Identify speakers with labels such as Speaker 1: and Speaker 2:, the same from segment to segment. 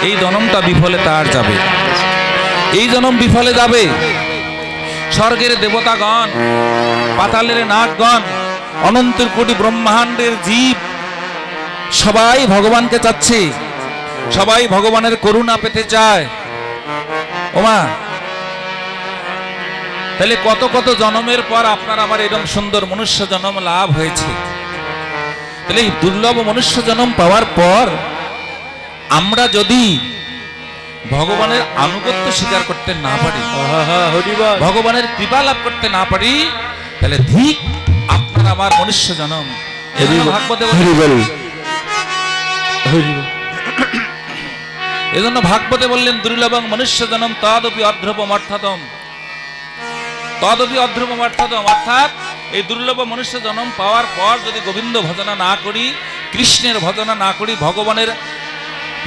Speaker 1: এই জনমটা বিফলে তার যাবে, এই জনম বিফলে যাবে। স্বর্গের দেবতাগণ, পাতালের নাগগণ, অনন্ত কোটি ব্রহ্মাণ্ডের জীব সবাই ভগবানকে চাচ্ছে, সবাই ভগবানের করুণা পেতে চায়। ওমা, তাহলে কত কত জন্মের পর আপনার আবার এরকম সুন্দর মনুষ্য জন্ম লাভ হয়েছে। তাহলে এই দুর্লভ মনুষ্য জন্ম পাওয়ার পর আমরা যদি ভগবানের আনুগত্য স্বীকার করতে না পারি, ভগবানের কৃপা লাভ করতে না পারি, তাহলে ঠিক আপনার আমার মনুষ্য জন্ম। ভাগবতে এজন্য ভাগবতে বললেন দুর্লভং মনুষ্য জন্ম তদপি অধ্রুবম অর্থাৎ তদপি অধ্রুবম অর্থাৎ এই দুর্লভ মনুষ্য জন্ম পাওয়ার পর যদি গোবিন্দ ভজনা না করি, কৃষ্ণের ভজনা না করি, ভগবানের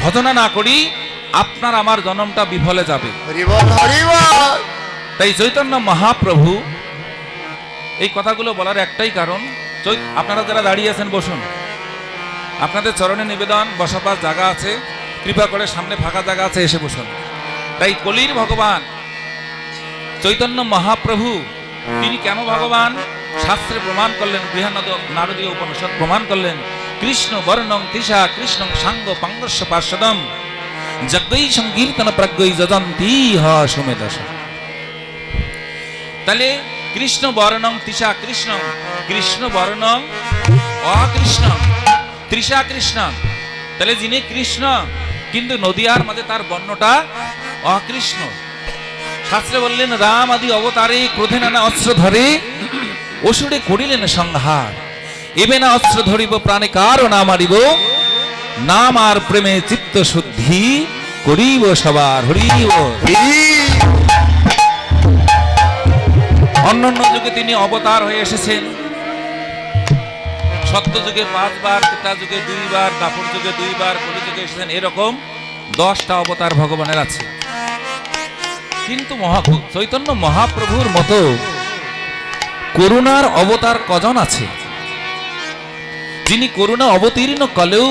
Speaker 1: ভজনা না করি, আপনার আমার জন্মটা বিফলে যাবে। তাই চৈতন্য মহাপ্রভু এই কথাগুলো বলার একটাই কারণ, আপনারা যারা দাঁড়িয়ে আছেন বসুন, আপনাদের চরণে নিবেদন, বসাবার জায়গা আছে, কৃপা করে সামনে ফাঁকা জায়গা আছে, এসে বসুন। তাই কলির ভগবান চৈতন্য মহাপ্রভু তিনি কেন ভগবান শাস্ত্রে প্রমাণ করলেন, নারদীয় উপনিষদ প্রমাণ করলেন, কৃষ্ণ বর্ণং তৃষা কৃষ্ণং সাঙ্গ পাঙ্গস্য পার্শ্বদম যজ্ঞৈ সংকীর্তন প্রজ্ঞৈ যজন্তি হ সুমেধস। তাহলে কৃষ্ণ বর্ণং তৃষা কৃষ্ণং, কৃষ্ণ বর্ণং অকৃষ্ণ, তৃষা কৃষ্ণ। তাহলে যিনি কৃষ্ণ কিন্তু নদিয়ার মাঝে তার বর্ণটা অকৃষ্ণ। শাস্ত্রে বললেন রাম আদি অবতারে ক্রোধে নানা অস্ত্র ধরে অসুরে করিলেন সংহার, এবে না অস্ত্র ধরিব প্রাণে কারো না মারিব, নাম আর প্রেমে চিত্ত শুদ্ধি করিব সবার হরিব। অন্যান্য যুগে তিনি অবতার হয়ে এসেছেন, সত্য যুগে 5 বার, ত্রেতা যুগে 2 বার, দাপর যুগে 2 বার, কলি যুগে এসেছেন, এরকম 10টা অবতার ভগবানের আছে। কিন্তু চৈতন্য মহাপ্রভুর মতো করুণার অবতার কজন আছে, যিনি করুণা অবতীর্ণ কলেও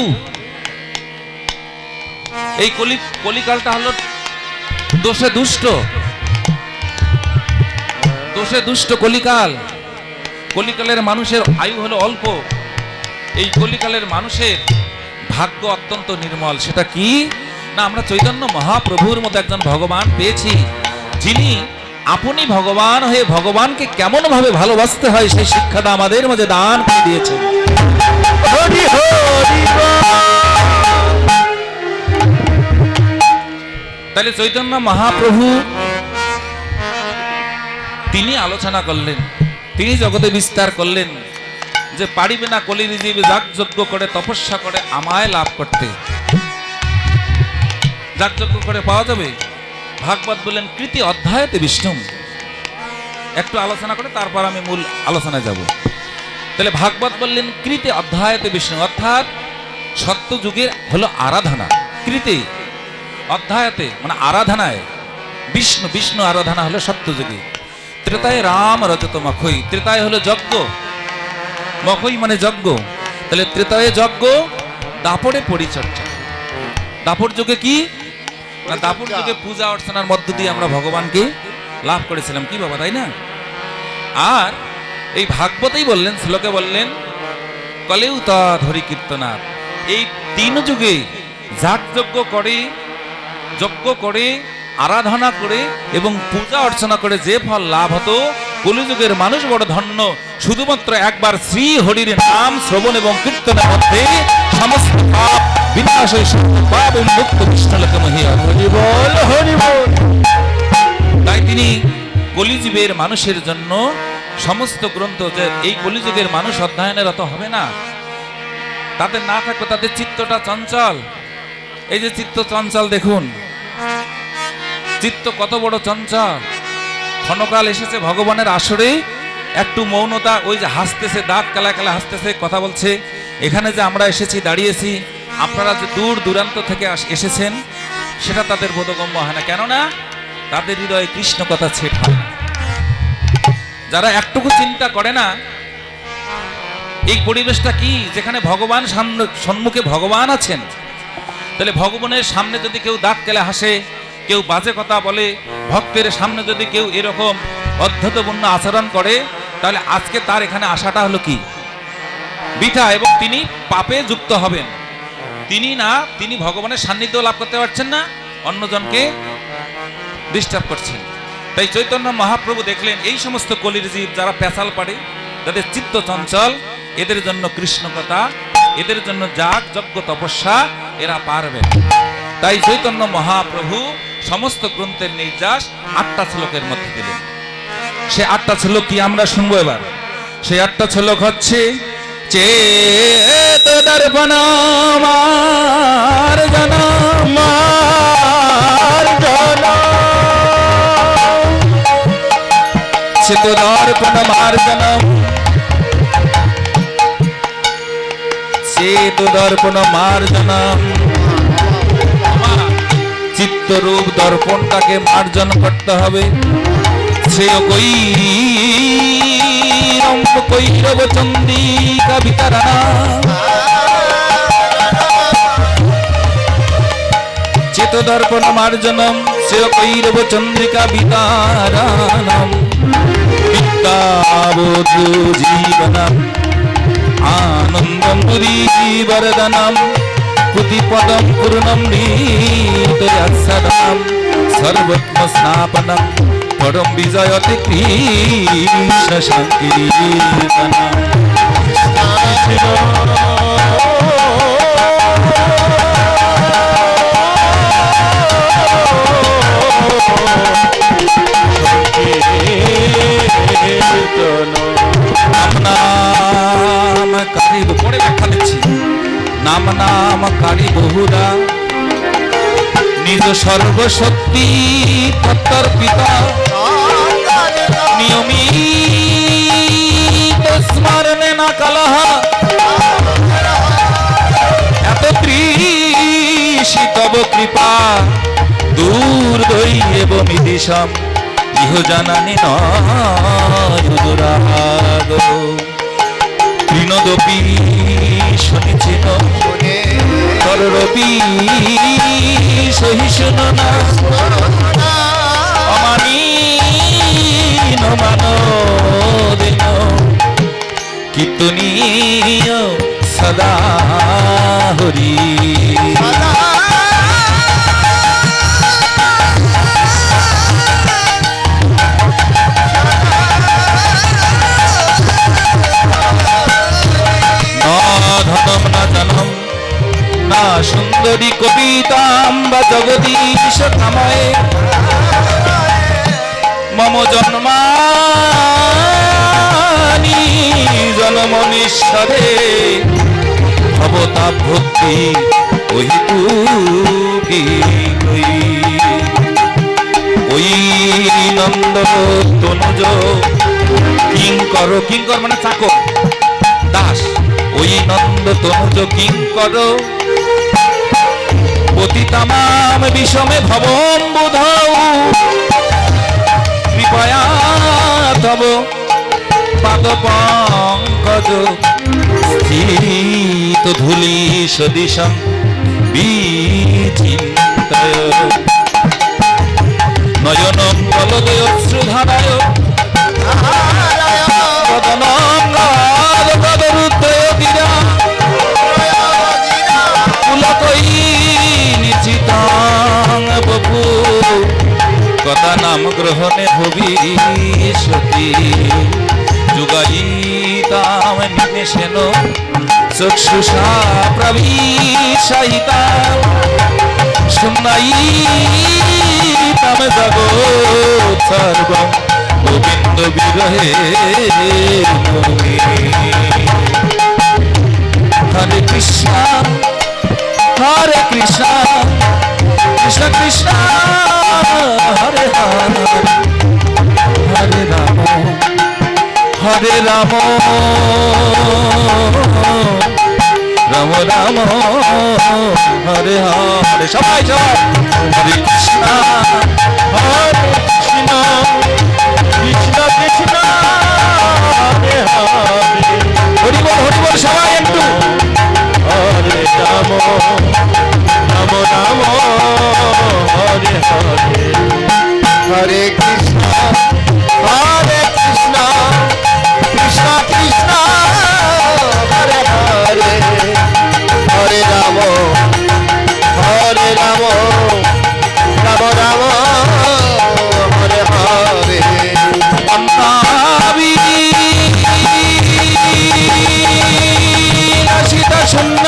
Speaker 1: এই কলিকালটা হলো দোষে দুষ্ট কলিকাল। কলিকালের মানুষের আয়ু হলো অল্প, এই কলিকালের মানুষের ভাগ্য অত্যন্ত নির্মল। সেটা কি না, আমরা চৈতন্য মহাপ্রভুর মতো একজন ভগবান পেয়েছি, যিনি আপনি ভগবান হয়ে ভগবানকে কেমন ভাবে ভালোবাসতে হয় সেই শিক্ষাটা আমাদের মাঝে দান করে দিয়েছেন। তাহলে চৈতন্য মহাপ্রভু তিনি আলোচনা করলেন, তিনি জগতে বিস্তার করলেন যে পারিবে না কলির জীব যাগযজ্ঞ করে তপস্যা করে আমায় লাভ করতে। যাগযজ্ঞ করে পাওয়া যাবে? ভাগবত বললেন কৃতি অধ্যায়তে বিষ্ণু। একটু আলোচনা করে তারপর আমি মূল আলোচনায় যাব। তাহলে ভাগবত বললেন কৃতি অধ্যায়তে বিষ্ণু, অর্থাৎ সত্য যুগের হলো আরাধনা। কৃতি অধ্যায়তে মানে আরাধনায় বিষ্ণু, বিষ্ণু আরাধনা হলো সত্য যুগে। ত্রেতায় রাম রজত মখই, ত্রেতায় হলো যজ্ঞ, মখই মানে যজ্ঞ। তাহলে ত্রেতায় যজ্ঞ, দাপরে পরিচর্যা। দাপর যুগে কি না, দাপর যুগে পূজা অর্চনার মধ্য দিয়ে আমরা ভগবানকে লাভ করেছিলাম, কি বাবা, তাই না? আর এই ভাগবতেই বললেন, শ্লোকে বললেন কলেও তা ধরি কীর্তনাথ। এই 3 যুগে যাগযজ্ঞ করে, যজ্ঞ করে, আরাধনা করে এবং পূজা অর্চনা করে যে ফল লাভ হতো, কলিযুগের মানুষ বড় ধন্য। শুধুমাত্র একবার শ্রী হরির নাম শ্রবণ এবং কীর্তনের মধ্যে সমস্ত পাপ বিনাশ হয়ে পাপ মুক্ত কৃষ্ণলোকে মহিয়া। তাই তিনি কলিযুগের মানুষের জন্য সমস্ত গ্রন্থ, যে এই কলিযুগের মানুষ অধ্যয়নের অত হবে না, তাদের না থাকবে, তাদের চিত্তটা চঞ্চল। এই যে চিত্ত চঞ্চল, দেখুন চিত্ত কত বড় চঞ্চল। ক্ষণকাল এসেছে ভগবানের আসরে, একটু মৌনতা, ওই যে হাসতেছে, দাঁত কালা কালা হাসতেছে, কথা বলছে। এখানে যে আমরা এসেছি, দাঁড়িয়েছি, আপনারা যে দূর দূরান্ত থেকে এসেছেন, সেটা তাদের বোধগম্য হয় না। কেননা তাদের হৃদয়ে কৃষ্ণ কথা ছেট হয়। যারা একটুকু চিন্তা করে না এই পরিবেশটা কি, যেখানে ভগবান সম্মুখে ভগবান আছেন, তাহলে ভগবানের সামনে যদি কেউ দাঁত কেলে হাসে, কেউ বাজে কথা বলে, ভক্তের সামনে যদি কেউ এরকম অধ্যতপূর্ণ আচরণ করে, তাহলে আজকে তার এখানে আসাটা হলো কি বৃথা, এবং তিনি পাপে যুক্ত হবেন। তিনি ভগবানের সান্নিধ্য লাভ করতে পারছেন না, অন্যজনকে ডিস্টার্ব করছেন। তাই চৈতন্য মহাপ্রভু দেখলেন এই সমস্ত কলির জীব যারা পেঁচাল পাড়ে, যাদের চিত্ত চঞ্চল, এদের জন্য কৃষ্ণ কথা, এদের জন্য যাগ যজ্ঞ তপস্যা এরা পারবে। তাই চৈতন্য মহাপ্রভু সমস্ত গ্রন্থের নির্যাস 8টা শ্লোকের মধ্যে দিলেন। সে 8টা শ্লোক কি আমরা শুনবো এবার। সেই 8টা শ্লোক হচ্ছে চেত দর্পণ মার্জন মার্জন, চেত দর্পণ মার্জন, চেত দর্পণ মার্জন। চিত্তরূপ দর্পণটাকে মার্জন করতে হবে। শ্রেয় কৈরব চন্দ্রিকা বিতারণা, চেত দর্পণ মার্জনম শ্রেয় কৈরব চন্দ্রিকা বিতারণম, বিদ্যাবোধ জীবনম আনন্দম পুরীবর্ধনম, পুতিপদম পূর্ণম নিতয়াসদম, সর্বত্ম স্নাপনম পরম বিজয়তে কৃষ্ণ সংকীর্তনম। নাম নামকারী বহুরা, নিজ সর্বশক্তি তত্তর্পিতা, নিয়মিত স্মরণে না কলহ, এত কৃষি তব কৃপা দূর্দৈব মিদিশম, ইহ জানানি নয়ুরাগ, তৃণদপি শুনেছিল তররপি সহিষ্ণু না, অমানীন মানদেন কীর্তনীয় সদা হরি। ধনম না জনম না সুন্দরী কবিতাম বা জগদীশ কামায়, মম জন্মানি জন্ম নিঃসারে ভবতা ভক্তি ওহিতু ওই নন্দ তনুজ কিঙ্কর, কিঙ্কর মানে চাকর দাস, ওই নন্দ তনুজ কিঙ্কর পতিতামাম বিষমে ভবম বুধৌ, কৃপয়া তব পাদ পঙ্কজ স্থিত ধূলি সদৃশম বিচিন্তয়, নয়নম কলদয় অশ্রুধারায় কদনম কদরুদ্ধয় দিরা, পুলকৈ নিচিতাং বপু, কথা নাম গ্রহণে ভবিষ্যতি, যুগায়িতাম নিমেষেন চক্ষুষা প্রবিশয়িতা, শূন্যায়িতাম জগৎ সর্বং গোবিন্দ বিরহে মোহে। হরে কৃষ্ণ হরে কৃষ্ণ কৃষ্ণ কৃষ্ণ হরে হরে, হরে রাম হরে রাম রাম রাম হরে হরে। সবাই সবাই হরে কৃষ্ণ হরে কৃষ্ণ কৃষ্ণ কৃষ্ণ হরে হরে, হরি বল সবাই একটু হরে রাম রাম
Speaker 2: রাম রাম হরে হরে
Speaker 1: সীতা শূন্য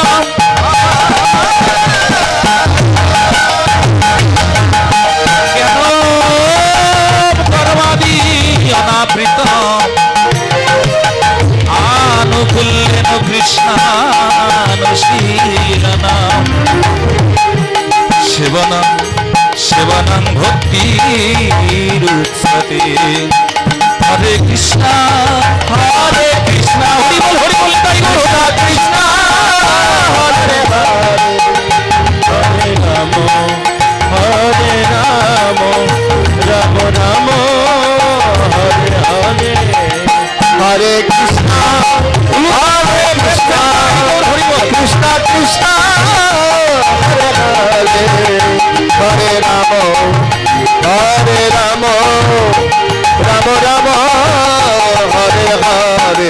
Speaker 1: কেন কর্মাদি অনাবৃত আনুকূল্যেন কৃষ্ণানুশীলনা সেবনম সেবনং ভক্তিরুচ্যতে হরে কৃষ্ণ হরে কৃষ্ণ হরি বল তাই বল
Speaker 2: কৃষ্ণ হরে হরে হরে রাম হরে রাম রাম রাম হরে হরে হরে কৃষ্ণ হরে কৃষ্ণ কৃষ্ণ কৃষ্ণ হরে হরে হরে রাম হরে রাম রাম রাম হরে হরে